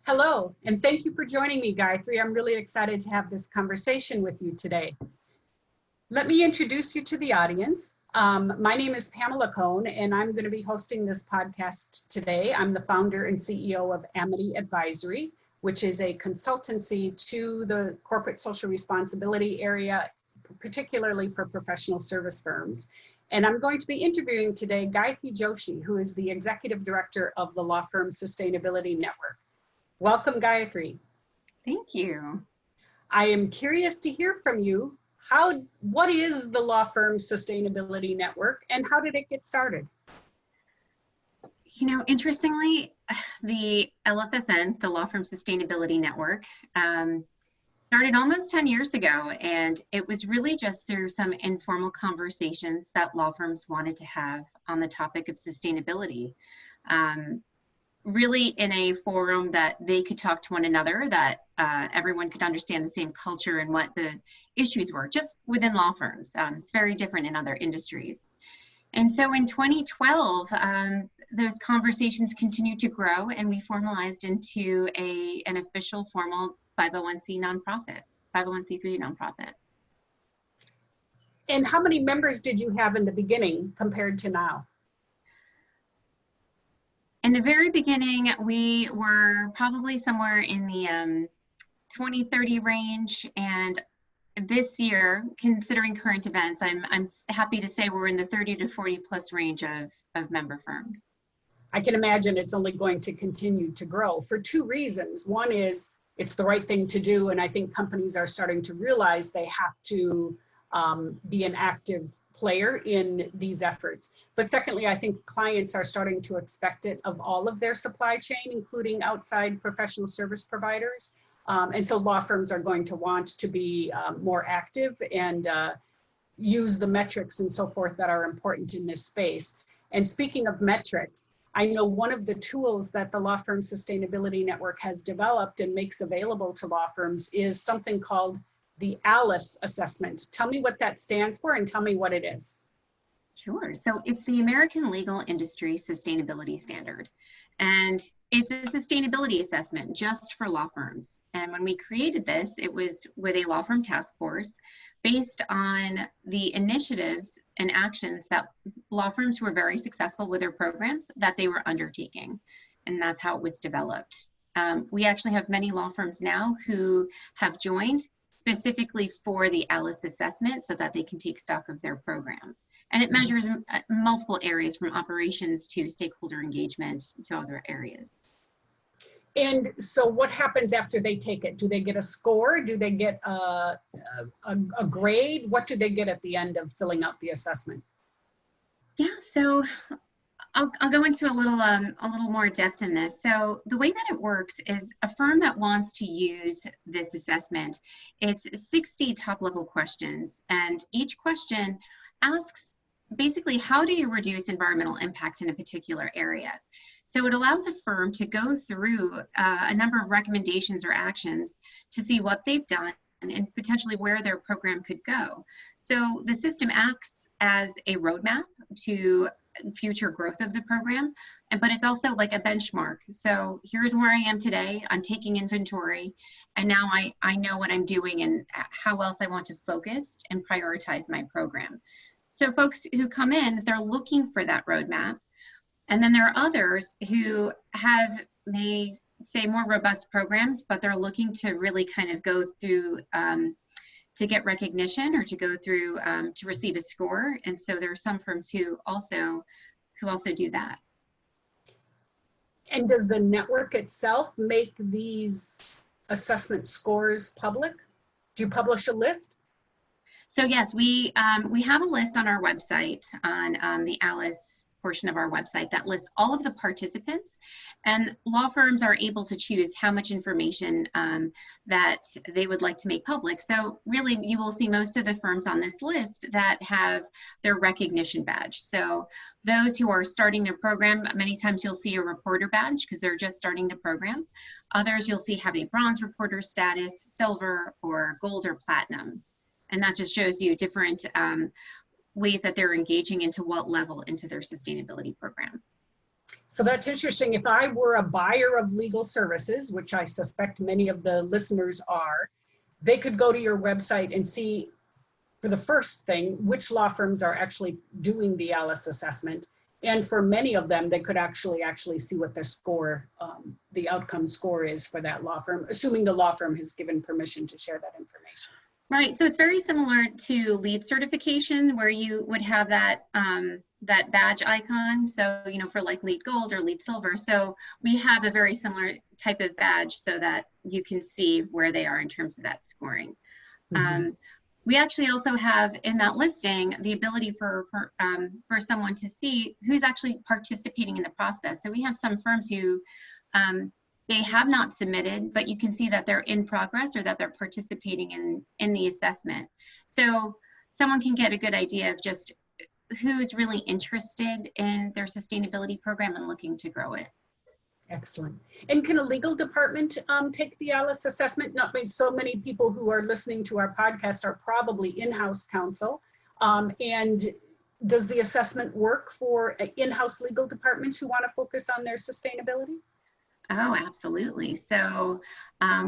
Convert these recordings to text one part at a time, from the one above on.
Hello, and thank you for joining me, Gayatri. I'm really excited to have this conversation with you today. Let me introduce you to the audience. My name is Pamela Cone, and I'm going to be hosting this podcast today. I'm the founder and CEO of Amity Advisory, which is a consultancy to the corporate social responsibility area, particularly for professional service firms. And I'm going to be interviewing today Gayatri Joshi, who is the executive director of the law firm Sustainability Network. Welcome, Gayatri. Thank you. I am curious to hear from you. What is the law firm Sustainability Network and how did it get started? You know, interestingly, the LFSN, the Law Firm Sustainability Network, started almost 10 years ago, and it was really just through some informal conversations that law firms wanted to have on the topic of sustainability. Really in a forum that they could talk to one another, that everyone could understand the same culture and what the issues were, just within law firms. It's very different in other industries. And so in 2012, those conversations continued to grow, and we formalized into an official formal 501c nonprofit, 501c3 nonprofit. And how many members did you have in the beginning compared to now? In the very beginning, we were probably somewhere in the 20, 30 range. And this year, considering current events, I'm happy to say we're in the 30 to 40 plus range of member firms. I can imagine it's only going to continue to grow for two reasons. One is it's the right thing to do. And I think companies are starting to realize they have to be an active player in these efforts. But secondly, I think clients are starting to expect it of all of their supply chain, including outside professional service providers. And so law firms are going to want to be more active and use the metrics and so forth that are important in this space. And speaking of metrics, I know one of the tools that the Law Firm Sustainability Network has developed and makes available to law firms is something called the ALISS assessment. Tell me what that stands for and tell me what it is. Sure. So it's the American Legal Industry Sustainability Standard. And it's a sustainability assessment just for law firms. And when we created this, it was with a law firm task force based on the initiatives and actions that law firms who were very successful with their programs that they were undertaking. And that's how it was developed. We actually have many law firms now who have joined specifically for the ALISS assessment so that they can take stock of their program. And it measures multiple areas from operations to stakeholder engagement to other areas. And so what happens after they take it? Do they get a score? Do they get a grade? What do they get at the end of filling out the assessment? Yeah, so I'll go into a little more depth in this. So the way that it works is a firm that wants to use this assessment, it's 60 top level questions, and each question asks basically how do you reduce environmental impact in a particular area. So it allows a firm to go through a number of recommendations or actions to see what they've done and potentially where their program could go. So the system acts as a roadmap to future growth of the program, but it's also like a benchmark. So here's where I am today. I'm taking inventory, and now I know what I'm doing and how else I want to focus and prioritize my program. So folks who come in, they're looking for that roadmap. And then there are others who may say more robust programs, but they're looking to really kind of go through to get recognition or to go through to receive a score. And so there are some firms who also do that. And does the network itself make these assessment scores public? Do you publish a list? So yes, we have a list on our website, on the ALISS portion of our website, that lists all of the participants, and law firms are able to choose how much information that they would like to make public. So really you will see most of the firms on this list that have their recognition badge. So those who are starting their program, many times you'll see a reporter badge because they're just starting the program. Others you'll see have a bronze reporter status, silver, or gold or platinum. And that just shows you different ways that they're engaging into what level into their sustainability program. So that's interesting. If I were a buyer of legal services, which I suspect many of the listeners are, they could go to your website and see, for the first thing, which law firms are actually doing the ALISS assessment. And for many of them, they could actually see what the score, the outcome score is for that law firm, assuming the law firm has given permission to share that information. Right, so it's very similar to LEED certification, where you would have that that badge icon. So, you know, for like LEED Gold or LEED Silver. So we have a very similar type of badge so that you can see where they are in terms of that scoring. Mm-hmm. We actually also have in that listing the ability for someone to see who's actually participating in the process. So we have some firms who they have not submitted, but you can see that they're in progress or that they're participating in the assessment. So someone can get a good idea of just who's really interested in their sustainability program and looking to grow it. Excellent. And can a legal department take the ALISS assessment? Not so many people who are listening to our podcast are probably in-house counsel. And does the assessment work for in-house legal departments who want to focus on their sustainability? Oh, absolutely. So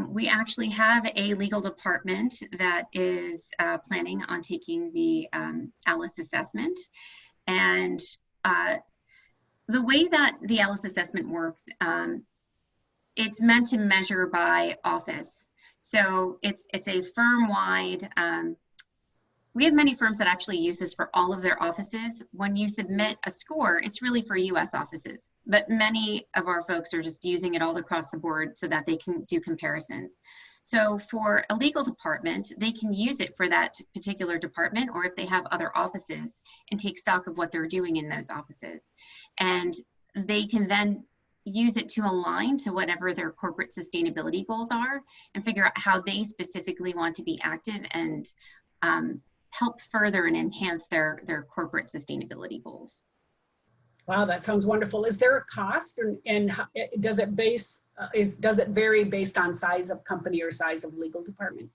we actually have a legal department that is planning on taking the ALISS assessment. And the way that the ALISS assessment works, it's meant to measure by office. So it's a firm-wide, we have many firms that actually use this for all of their offices. When you submit a score, it's really for US offices, but many of our folks are just using it all across the board so that they can do comparisons. So for a legal department, they can use it for that particular department, or if they have other offices, and take stock of what they're doing in those offices. And they can then use it to align to whatever their corporate sustainability goals are and figure out how they specifically want to be active and help further and enhance their corporate sustainability goals. Wow, that sounds wonderful. Is there a cost, and does it vary based on size of company or size of legal department?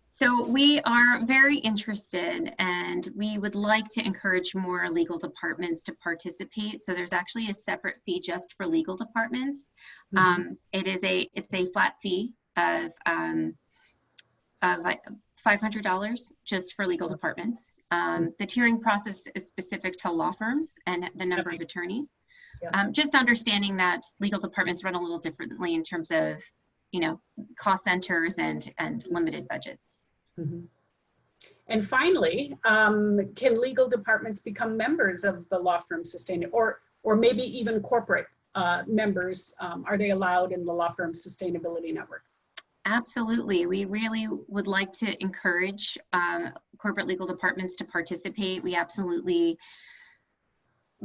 So we are very interested, and we would like to encourage more legal departments to participate. So there's actually a separate fee just for legal departments. Mm-hmm. It's a flat fee of $500 just for legal departments. The tiering process is specific to law firms and the number of attorneys. Just understanding that legal departments run a little differently in terms of, you know, cost centers and limited budgets. Mm-hmm. And finally, can legal departments become members of the law firm sustainability, or maybe even corporate members? Are they allowed in the law firm sustainability network? Absolutely. We really would like to encourage corporate legal departments to participate. We absolutely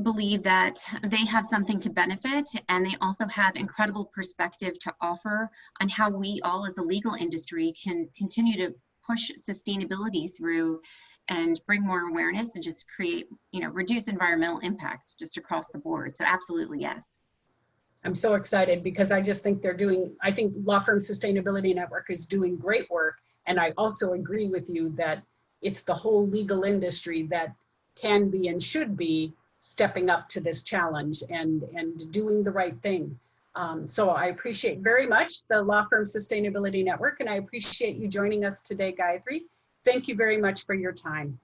believe that they have something to benefit, and they also have incredible perspective to offer on how we all as a legal industry can continue to push sustainability through and bring more awareness and just create, you know, reduce environmental impacts just across the board. So absolutely, yes. I'm so excited because I just think I think Law Firm Sustainability Network is doing great work. And I also agree with you that it's the whole legal industry that can be and should be stepping up to this challenge and doing the right thing. So I appreciate very much the Law Firm Sustainability Network, and I appreciate you joining us today, Gayatri. Thank you very much for your time.